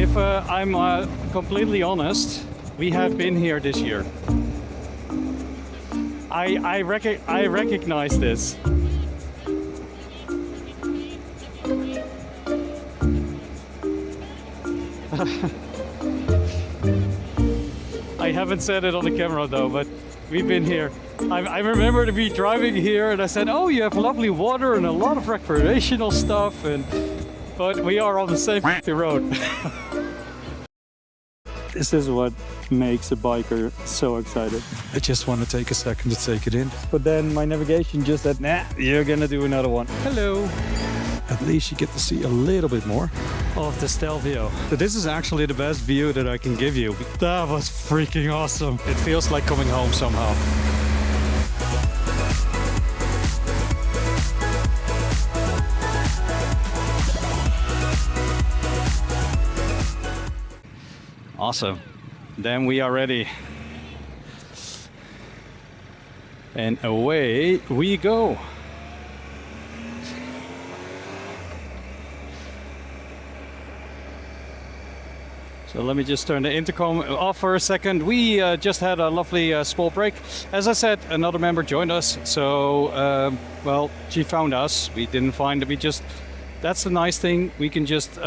If I'm completely honest, we have been here this year. I recognize this. I haven't said it on the camera though, but we've been here. I remember to be driving here and I said, oh, you have lovely water and a lot of recreational stuff, but we are on the same road. This is what makes a biker so excited. I just want to take a second to take it in. But then my navigation just said, nah, you're gonna do another one. Hello. At least you get to see a little bit more Of the Stelvio. So this is actually the best view that I can give you. That was freaking awesome. It feels like coming home somehow. Awesome. Then we are ready. And away we go. So let me just turn the intercom off for a second. We just had a lovely small break. As I said, another member joined us. So, well, she found us. We didn't find it. That's the nice thing. We can just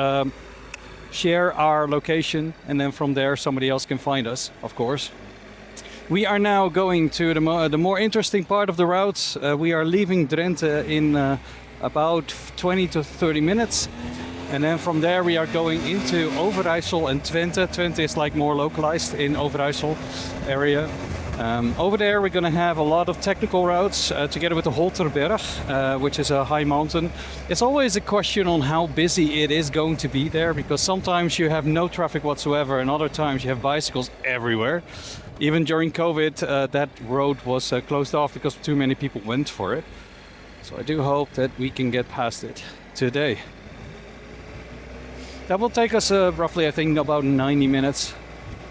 share our location, and then from there somebody else can find us, of course. We are now going to the more interesting part of the route. We are leaving Drenthe in about 20 to 30 minutes. And then from there we are going into Overijssel and Twente. Twente is like more localized in Overijssel area. Over there we're going to have a lot of technical routes together with the Holterberg, which is a high mountain. It's always a question on how busy it is going to be there, because sometimes you have no traffic whatsoever and other times you have bicycles everywhere. Even during COVID, that road was closed off because too many people went for it. So I do hope that we can get past it today. That will take us roughly, I think, about 90 minutes.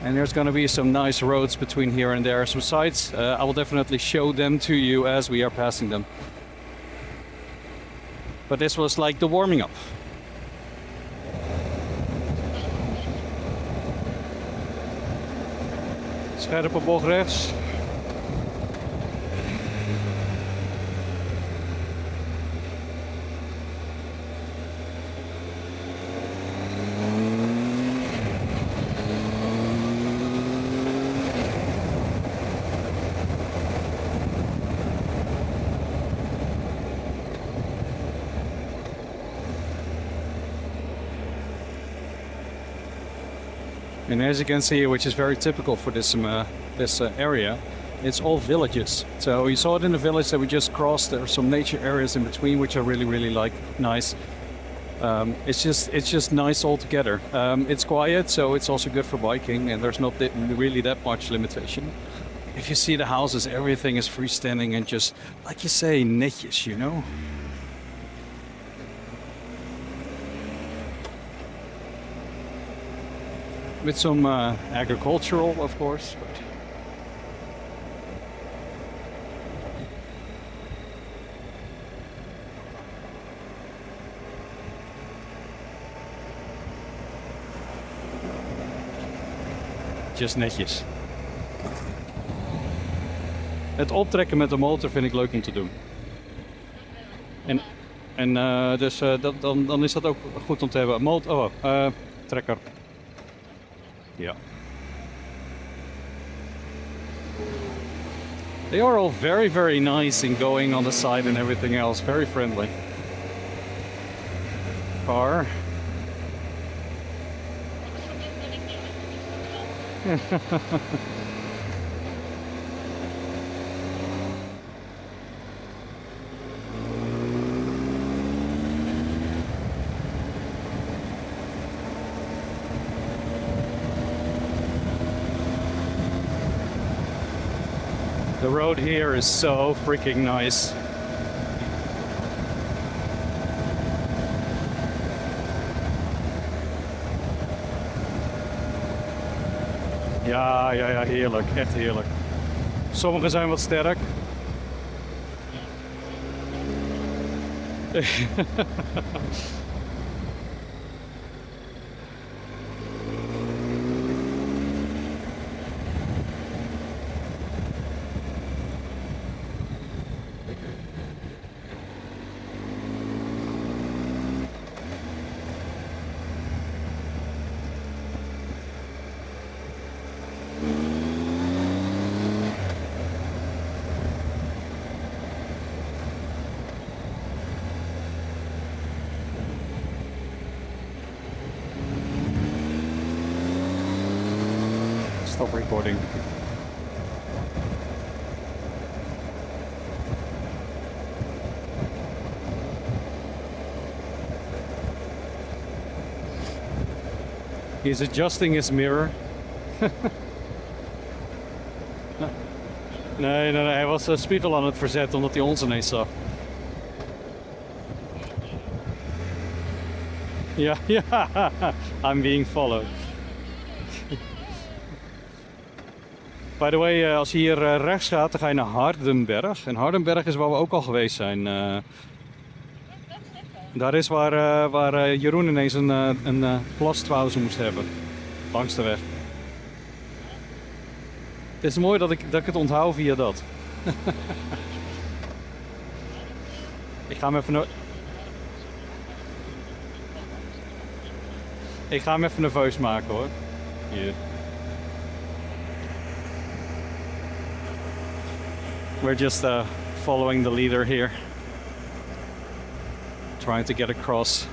And there's going to be some nice roads between here and there, some sites. I will definitely show them to you as we are passing them. But this was like the warming up. Scherpe bocht rechts. And as you can see, which is very typical for this area, it's all villages. So you saw it in the village that we just crossed. There are some nature areas in between, which I really like. Nice. It's just nice altogether. It's quiet, so it's also good for biking, and there's not really that much limitation. If you see the houses, everything is freestanding and just, like you say, netjes, you know. With some agricultural, of course. But just netjes. Het optrekken met de motor vind ik leuk om te doen. Dus dan is dat ook goed om te hebben. Trekker. Yeah. They are all very nice in going on the side and everything else. Very friendly. Car. The road here is so freaking nice. Ja, heerlijk, echt heerlijk. Sommige zijn wat sterk. Stop recording. He's adjusting his mirror. Nee, hij was spiegel aan het verzetten omdat hij ons ineens zag. Ja, I'm being followed. By the way, als je hier rechts gaat, dan ga je naar Hardenberg. En Hardenberg is waar we ook al geweest zijn. Daar is waar Jeroen ineens een plastpauze moest hebben. Langs de weg. Het is mooi dat ik het onthoud via dat. Ik ga hem even nerveus maken hoor. Hier. We're just following the leader here. Trying to get across.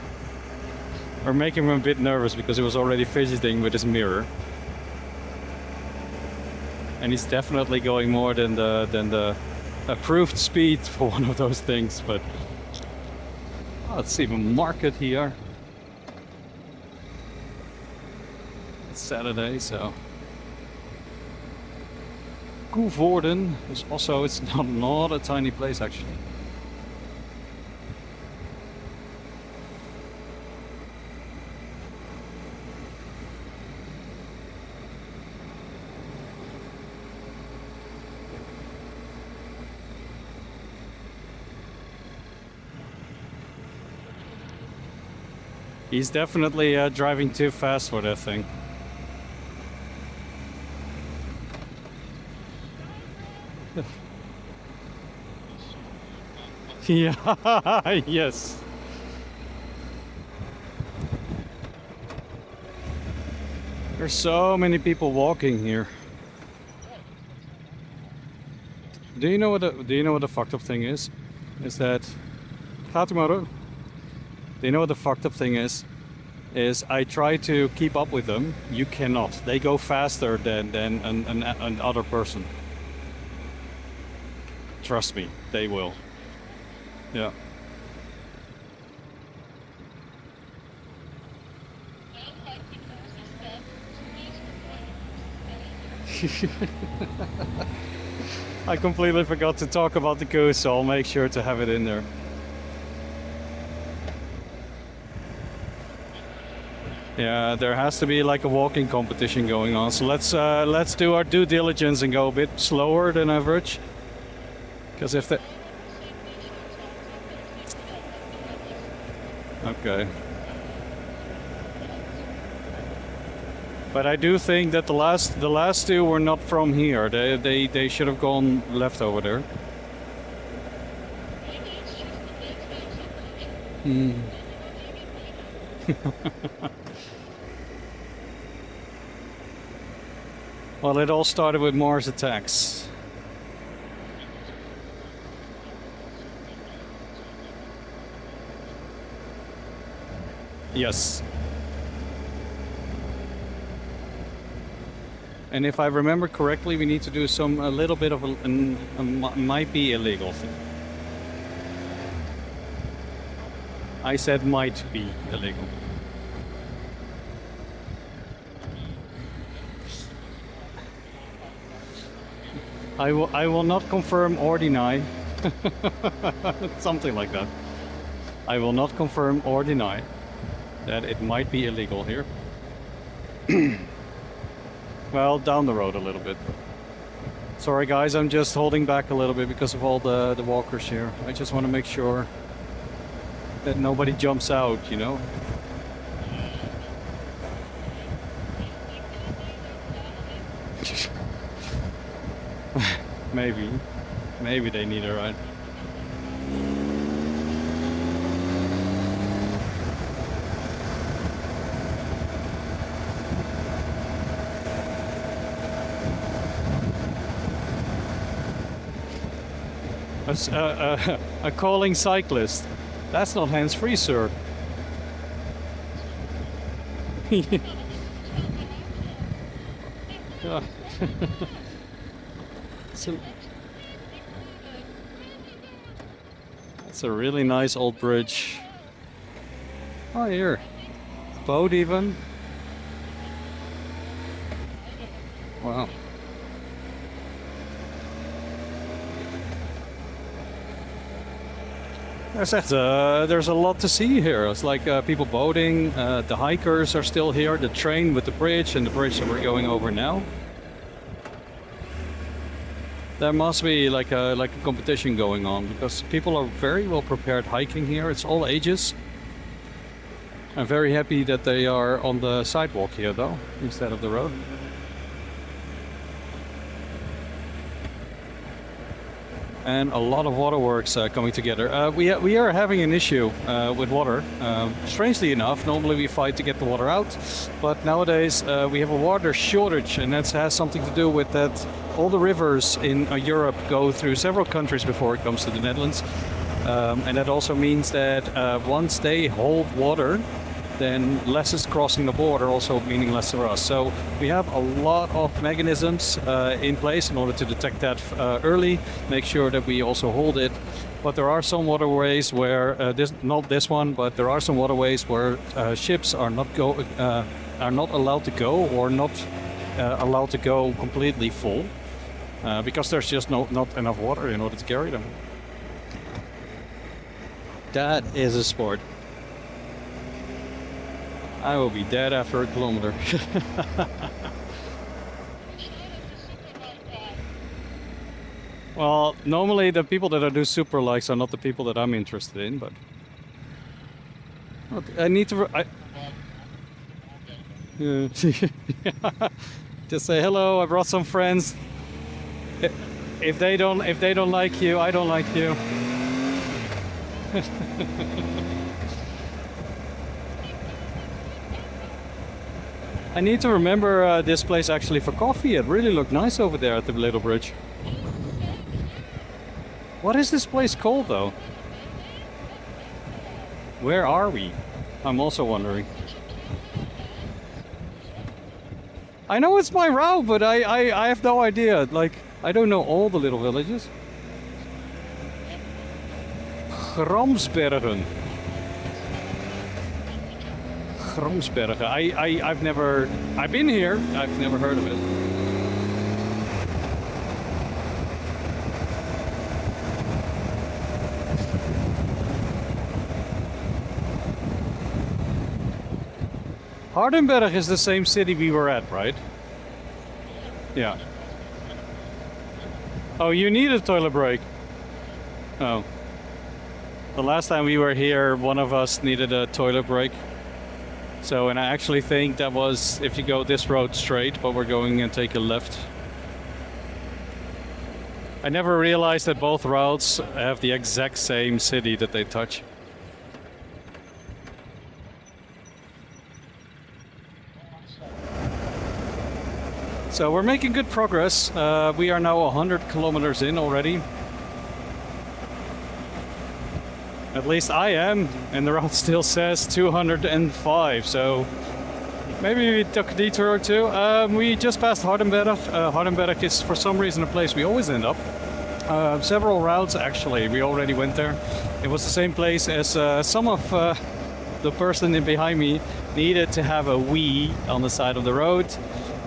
We're making him a bit nervous because he was already fidgeting with his mirror. And he's definitely going more than the approved speed for one of those things, but it's even market here. It's Saturday, so Koevoorden is also, it's not a tiny place actually. He's definitely driving too fast for that thing. Yeah, yes. There's so many people walking here. Do you know what the fucked up thing is? Is that gaat u maar hoor. Do you know what the fucked up thing is? Is I try to keep up with them. You cannot. They go faster than an other person. Trust me, they will. Yeah. I completely forgot to talk about the goose, so I'll make sure to have it in there. Yeah, there has to be like a walking competition going on. So let's do our due diligence and go a bit slower than average. Because if the okay. But I do think that the last two were not from here. They should have gone left over there. Hmm. Well, it all started with Mars attacks. Yes. And if I remember correctly, we need to do a little bit of a might be illegal thing. I said might be illegal. I will not confirm or deny. Something like that. I will not confirm or deny that it might be illegal here. Well, down the road a little bit. Sorry guys, I'm just holding back a little bit because of all the walkers here. I just want to make sure that nobody jumps out, you know? Maybe they need a ride. a calling cyclist. That's not hands-free, sir. Yeah. That's a really nice old bridge. Oh, here. Boat even. Wow. There's a lot to see here. It's like people boating, the hikers are still here, the train with the bridge and the bridge that we're going over now. There must be like a competition going on because people are very well prepared hiking here. It's all ages. I'm very happy that they are on the sidewalk here though, instead of the road. And a lot of waterworks coming together. We are having an issue with water. Strangely enough, normally we fight to get the water out, but nowadays we have a water shortage, and that has something to do with that all the rivers in Europe go through several countries before it comes to the Netherlands. And that also means that once they hold water, then less is crossing the border, also meaning less for us. So we have a lot of mechanisms in place in order to detect that early, make sure that we also hold it. But there are some waterways where, not this one, but there are some waterways where ships are not allowed to go, or not allowed to go completely full, because there's just not enough water in order to carry them. That is a sport. I will be dead after a kilometer. Well, normally the people that I do super likes are not the people that I'm interested in, but I need to. Just say hello. I brought some friends. If they don't like you, I don't like you. I need to remember this place actually for coffee. It really looked nice over there at the little bridge. What is this place called though? Where are we? I'm also wondering. I know it's my route, but I have no idea. Like, I don't know all the little villages. Gramsbergen. Gramsbergen. I've been here. I've never heard of it. Hardenberg is the same city we were at, right? Yeah. Oh, you need a toilet break. Oh. The last time we were here, one of us needed a toilet break. So, and I actually think that was if you go this road straight, but we're going and take a left. I never realized that both routes have the exact same city that they touch. So we're making good progress. We are now 100 kilometers in already. At least I am, and the route still says 205, so maybe we took a detour or two. We just passed Hardenberg. Hardenberg is for some reason a place we always end up. Several routes actually, we already went there. It was the same place as some of the person in behind me needed to have a wee on the side of the road.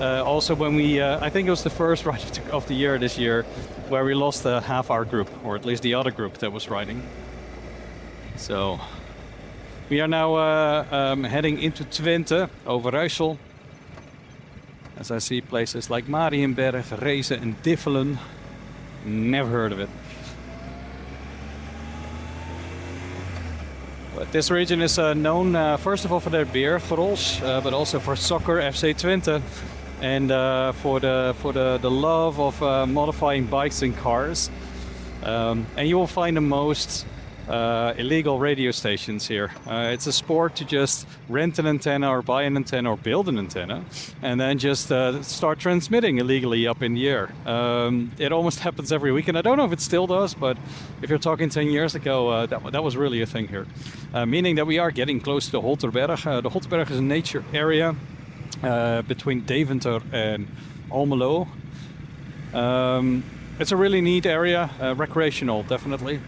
Also when we, I think it was the first ride of the year this year, where we lost half our group, or at least the other group that was riding. So we are now heading into Twente, Overijssel. As I see places like Marienberg, Reese and Diffelen. Never heard of it. But this region is known first of all for their beer, Grols, but also for soccer, FC Twente, and for the love of modifying bikes and cars. And you will find the most illegal radio stations here. It's a sport to just rent an antenna or buy an antenna or build an antenna and then just start transmitting illegally up in the air. It almost happens every weekend. I don't know if it still does, but if you're talking 10 years ago, that was really a thing here. Meaning that we are getting close to Holterberg. The Holterberg is a nature area between Deventer and Almelo. It's a really neat area, recreational, definitely.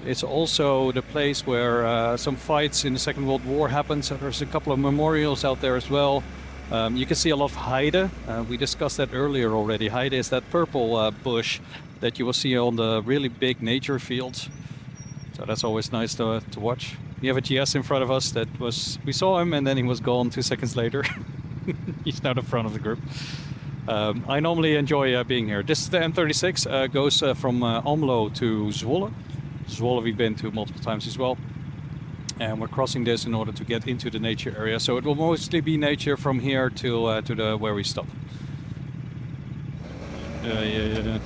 It's also the place where some fights in the Second World War happened, so there's a couple of memorials out there as well. You can see a lot of heide. We discussed that earlier already. Heide is that purple bush that you will see on the really big nature fields. So that's always nice to watch. We have a GS in front of us we saw him and then he was gone 2 seconds later. He's now the front of the group. I normally enjoy being here. This is the M36, goes from Almelo to Zwolle. Zwolle we've been to multiple times as well. And we're crossing this in order to get into the nature area. So it will mostly be nature from here to the where we stop. Yeah.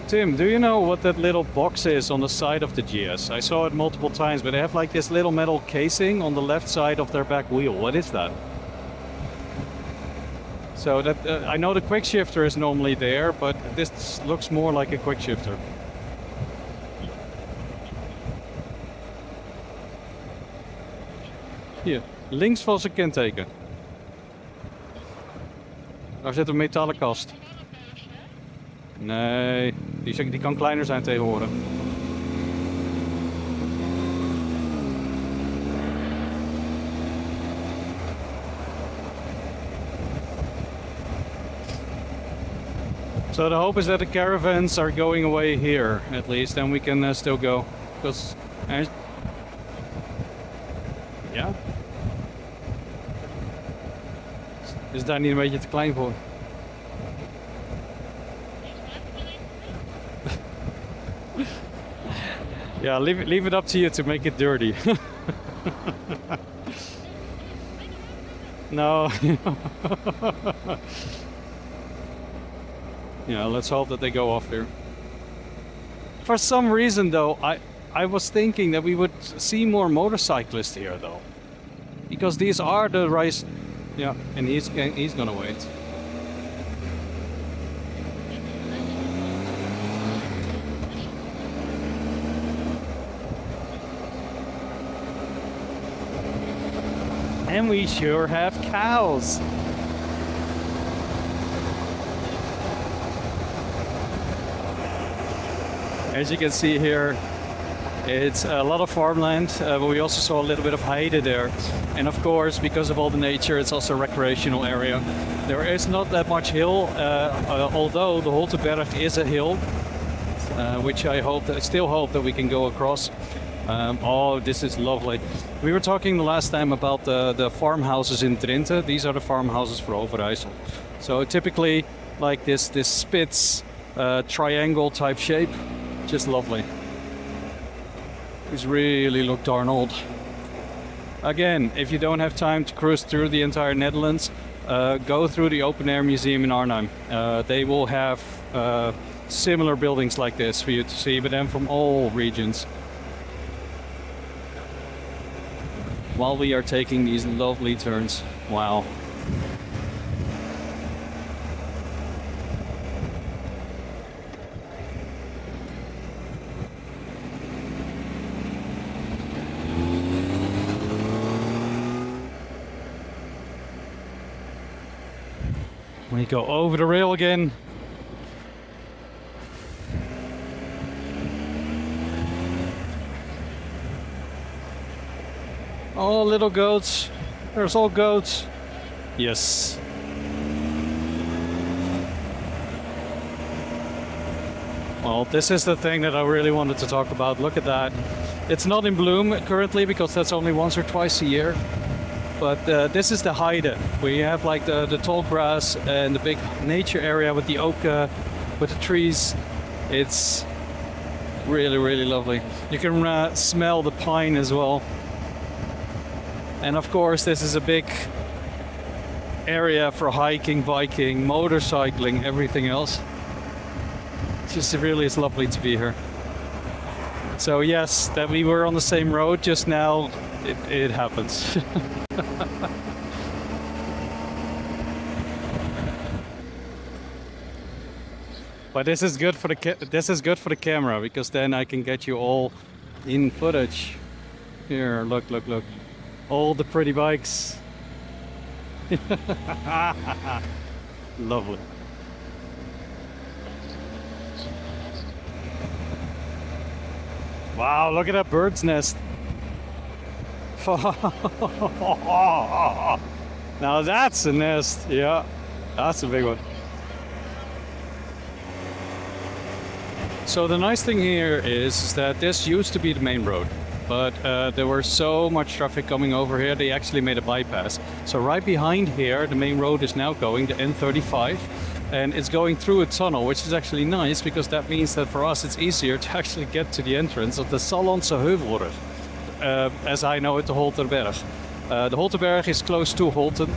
Tim, do you know what that little box is on the side of the GS? I saw it multiple times, but they have like this little metal casing on the left side of their back wheel. What is that? So that I know the quick shifter is normally there, but this looks more like a quick shifter. Hier, links van zijn kenteken. Daar zit een metalen kast. Nee, die kan kleiner zijn tegenwoordig. So the hope is that the caravans are going away here, at least, and we can still go. Because, ja. Is daar niet een beetje te klein voor? Yeah, leave it up to you to make it dirty. No. Yeah, let's hope that they go off here. For some reason though, I was thinking that we would see more motorcyclists here though. Because these are the right... Yeah, and he's gonna wait. And we sure have cows. As you can see here, it's a lot of farmland, but we also saw a little bit of heide there. And of course, because of all the nature, it's also a recreational area. There is not that much hill, although the Holterberg is a hill, which I still hope that we can go across. Oh, this is lovely. We were talking the last time about the farmhouses in Drenthe. These are the farmhouses for Overijssel. So typically like this spits triangle type shape. Just lovely. These really look darn old. Again, if you don't have time to cruise through the entire Netherlands, go through the Open Air Museum in Arnhem. They will have similar buildings like this for you to see, but then from all regions. While we are taking these lovely turns. Wow. We go over the rail again. Oh, little goats. There's all goats. Yes. Well, this is the thing that I really wanted to talk about. Look at that. It's not in bloom currently because that's only once or twice a year. But this is the heide. We have like the tall grass and the big nature area with the oak, with the trees. It's really, really lovely. You can smell the pine as well. And of course, this is a big area for hiking, biking, motorcycling, everything else. It just really is lovely to be here. So yes, that we were on the same road just now, it happens. But this is good for the camera, because then I can get you all in footage. Here, look, look, look. All the pretty bikes. Lovely. Wow, look at that bird's nest. Now that's a nest. Yeah, that's a big one. So the nice thing here is that this used to be the main road, but there was so much traffic coming over here, they actually made a bypass. So right behind here, the main road is now going, the N35, and it's going through a tunnel, which is actually nice, because that means that for us it's easier to actually get to the entrance of the Sallandse Heuvelrug, as I know it, the Holterberg. The Holterberg is close to Holten.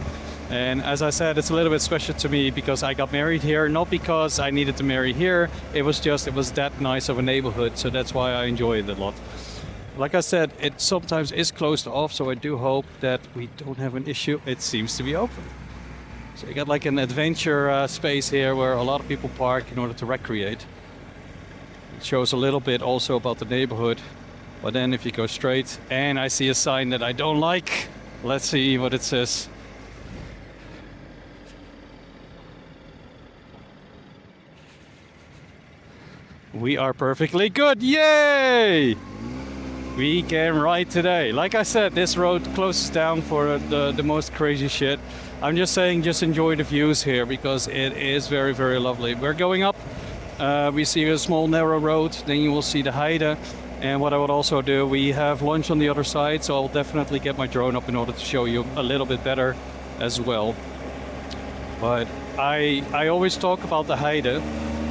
And as I said, it's a little bit special to me because I got married here, not because I needed to marry here. It was that nice of a neighborhood, so that's why I enjoy it a lot. Like I said, it sometimes is closed off, so I do hope that we don't have an issue. It seems to be open. So you got like an adventure space here where a lot of people park in order to recreate. It shows a little bit also about the neighborhood. But then if you go straight, and I see a sign that I don't like, let's see what it says. We are perfectly good, yay! We can ride today. Like I said, this road closes down for the most crazy shit. I'm just saying, just enjoy the views here because it is very, very lovely. We're going up, we see a small narrow road, then you will see the Heide. And what I would also do, we have lunch on the other side, so I'll definitely get my drone up in order to show you a little bit better as well. But I always talk about the Heide.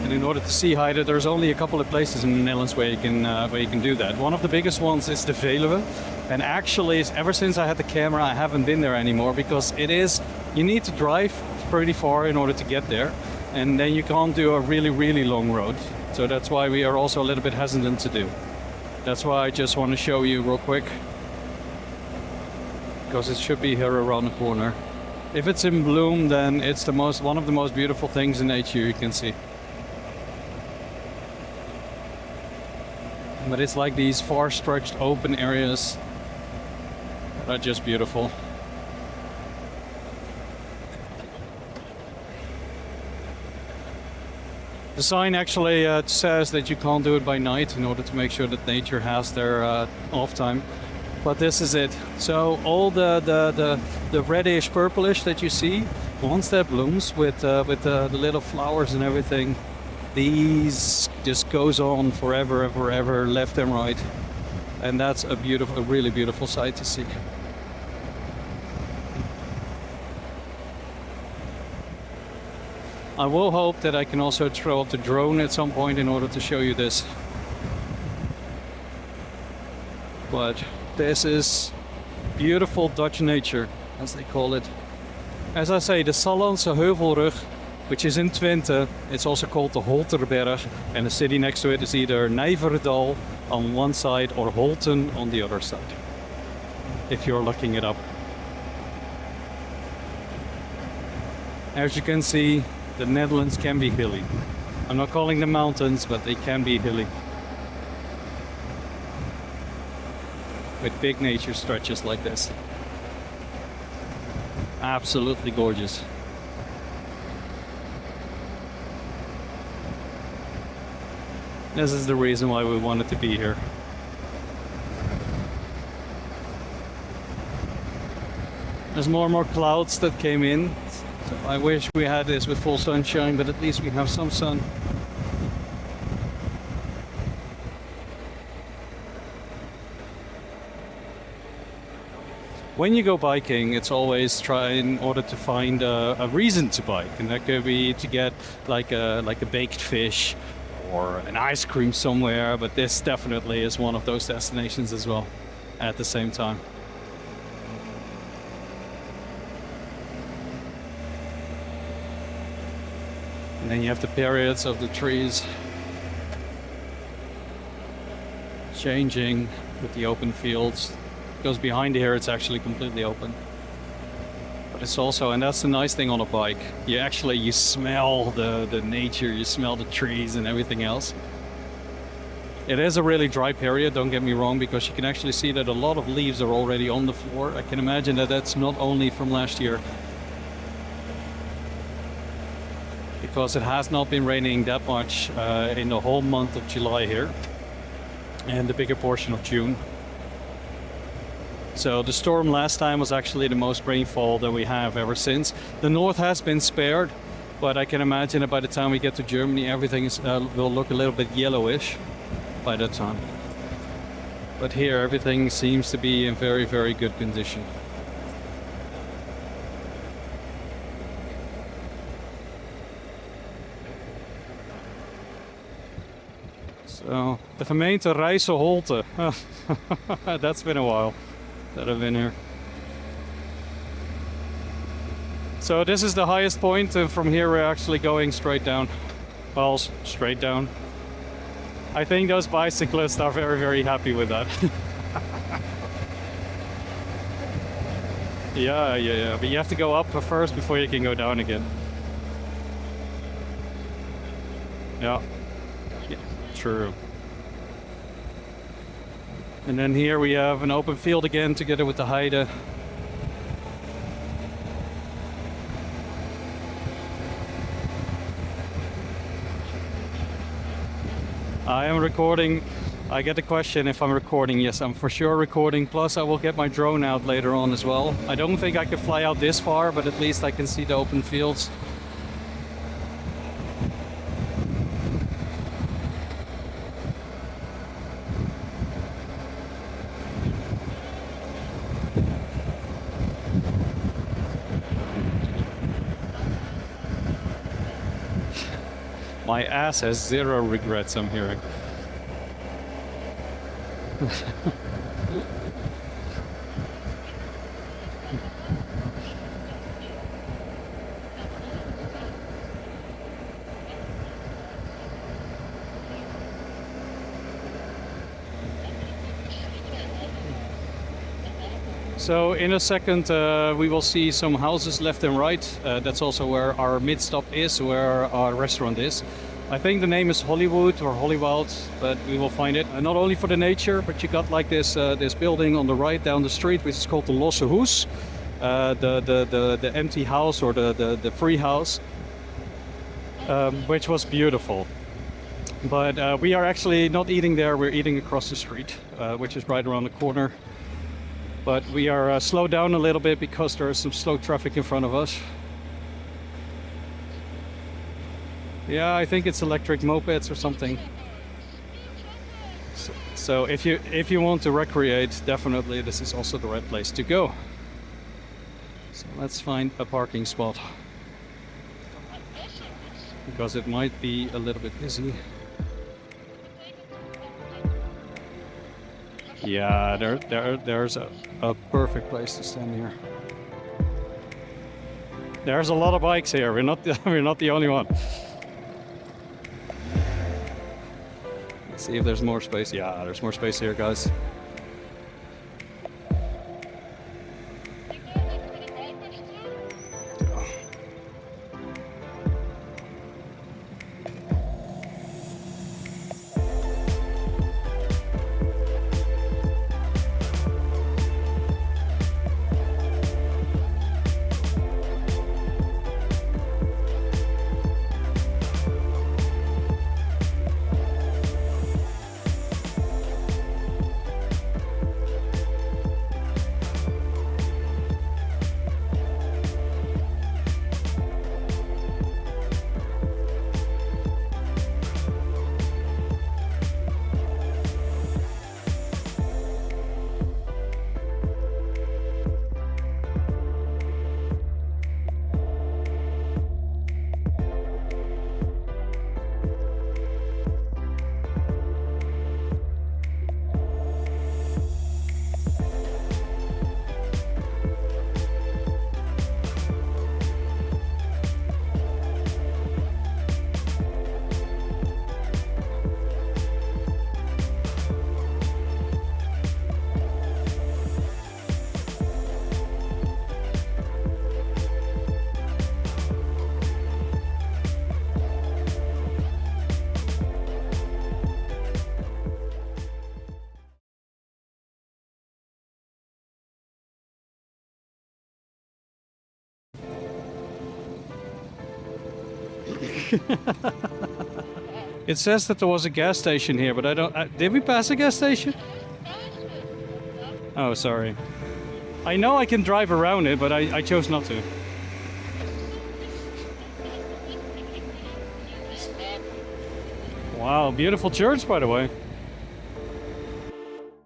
And in order to see Heide, there's only a couple of places in the Netherlands where you can do that. One of the biggest ones is the Veluwe. And actually, ever since I had the camera, I haven't been there anymore because you need to drive pretty far in order to get there. And then you can't do a really, really long road. So that's why we are also a little bit hesitant to do. That's why I just want to show you real quick. Because it should be here around the corner. If it's in bloom, then it's one of the most beautiful things in nature you can see. But it's like these far-stretched open areas that are just beautiful. The sign actually says that you can't do it by night in order to make sure that nature has their off time. But this is it. So all the reddish purplish that you see, once that blooms with the little flowers and everything, these just goes on forever and forever, left and right, and that's a really beautiful sight to see. I will hope that I can also throw up the drone at some point in order to show you this. But this is beautiful Dutch nature, as they call it. As I say, the Sallandse Heuvelrug, which is in Twente. It's also called the Holterberg, and the city next to it is either Nijverdal on one side or Holten on the other side, if you're looking it up. As you can see, the Netherlands can be hilly. I'm not calling them mountains, but they can be hilly. With big nature stretches like this. Absolutely gorgeous. This is the reason why we wanted to be here. There's more and more clouds that came in. So I wish we had this with full sunshine, but at least we have some sun. When you go biking, it's always try in order to find a reason to bike, and that could be to get like a baked fish or an ice cream somewhere, but this definitely is one of those destinations as well at the same time. And then you have the periods of the trees. changing with the open fields. Because behind here it's actually completely open. But it's also, and that's the nice thing on a bike, you smell the nature, you smell the trees and everything else. It is a really dry period, don't get me wrong, because you can actually see that a lot of leaves are already on the floor. I can imagine that that's not only from last year, because it has not been raining that much in the whole month of July here and the bigger portion of June. So the storm last time was actually the most rainfall that we have ever since. The north has been spared, but I can imagine that by the time we get to Germany, everything will look a little bit yellowish by that time. But here everything seems to be in very, very good condition. So, the gemeente Rijsse Holte. That's been a while that I've been here. So this is the highest point, and from here we're actually going straight down. Well, straight down. I think those bicyclists are very, very happy with that. Yeah, but you have to go up first before you can go down again. Yeah, true. And then here we have an open field again together with the Heide. I am recording. I get the question if I'm recording. Yes, I'm for sure recording. Plus I will get my drone out later on as well. I don't think I can fly out this far, but at least I can see the open fields. My ass has zero regrets, I'm hearing. So in a second we will see some houses left and right. That's also where our mid-stop is, where our restaurant is. I think the name is Hollywood or Hollywood, but we will find it. Not only for the nature, but you got like this this building on the right down the street, which is called the Losse Hoes, the empty house or the free house, which was beautiful. But we are actually not eating there. We're eating across the street, which is right around the corner. But we are slowed down a little bit because there is some slow traffic in front of us. Yeah, I think it's electric mopeds or something. So if you want to recreate, definitely this is also the right place to go. So let's find a parking spot, because it might be a little bit busy. Yeah, there's a perfect place to stand here. There's a lot of bikes here. We're not the only one. Let's see if there's more space. Yeah, there's more space here, guys. It says that there was a gas station here, but I don't... did we pass a gas station? Oh, sorry. I know I can drive around it, but I chose not to. Wow, beautiful church, by the way.